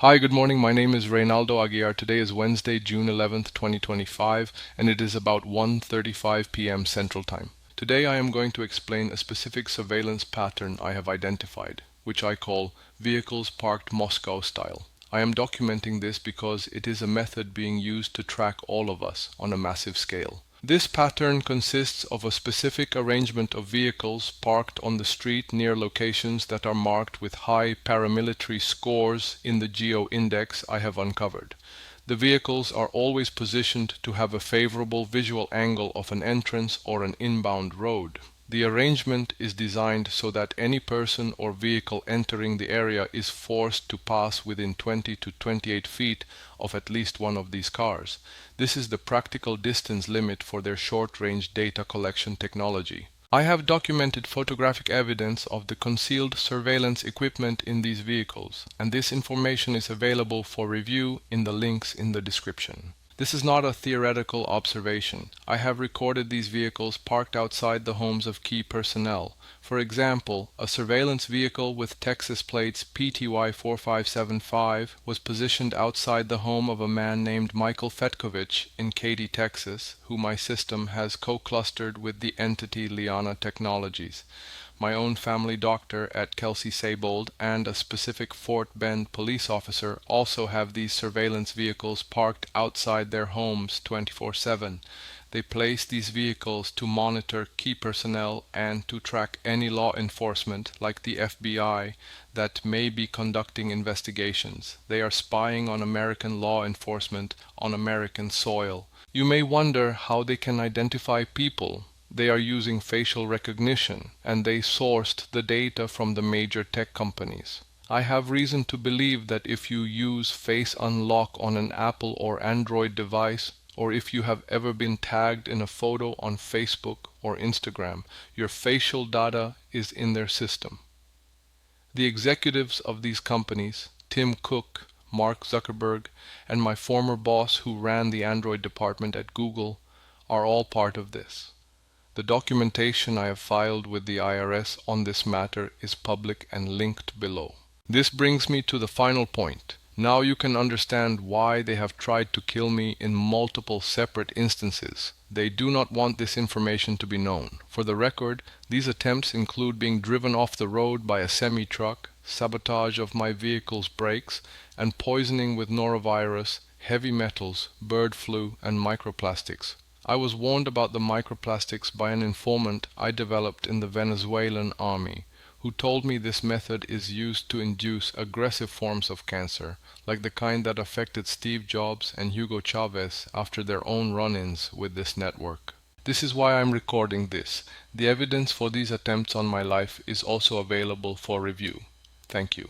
Hi, good morning. My name is Reynaldo Aguiar. Today is Wednesday, June 11th, 2025, and it is about 1:35 p.m. Central Time. Today I am going to explain a specific surveillance pattern I have identified, which I call vehicles parked Moscow style. I am documenting this because it is a method being used to track all of us on a massive scale. This pattern consists of a specific arrangement of vehicles parked on the street near locations that are marked with high paramilitary scores in the geo-index I have uncovered. The vehicles are always positioned to have a favorable visual angle of an entrance or an inbound road. The arrangement is designed so that any person or vehicle entering the area is forced to pass within 20 to 28 feet of at least one of these cars. This is the practical distance limit for their short-range data collection technology. I have documented photographic evidence of the concealed surveillance equipment in these vehicles, and this information is available for review in the links in the description. This is not a theoretical observation. I have recorded these vehicles parked outside the homes of key personnel. For example, a surveillance vehicle with Texas plates PTY 4575 was positioned outside the home of a man named Michael Fetkovich in Katy, Texas, who my system has co-clustered with the entity Liana Technologies. My own family doctor at Kelsey Saybold and a specific Fort Bend police officer also have these surveillance vehicles parked outside their homes 24/7. They place these vehicles to monitor key personnel and to track any law enforcement, like the FBI, that may be conducting investigations. They are spying on American law enforcement on American soil. You may wonder how they can identify people. They are using facial recognition, and they sourced the data from the major tech companies. I have reason to believe that if you use Face Unlock on an Apple or Android device, or if you have ever been tagged in a photo on Facebook or Instagram, your facial data is in their system. The executives of these companies, Tim Cook, Mark Zuckerberg, and my former boss who ran the Android department at Google, are all part of this. The documentation I have filed with the IRS on this matter is public and linked below. This brings me to the final point. Now you can understand why they have tried to kill me in multiple separate instances. They do not want this information to be known. For the record, these attempts include being driven off the road by a semi-truck, sabotage of my vehicle's brakes, and poisoning with norovirus, heavy metals, bird flu, and microplastics. I was warned about the microplastics by an informant I developed in the Venezuelan army, who told me this method is used to induce aggressive forms of cancer, like the kind that affected Steve Jobs and Hugo Chavez after their own run-ins with this network. This is why I'm recording this. The evidence for these attempts on my life is also available for review. Thank you.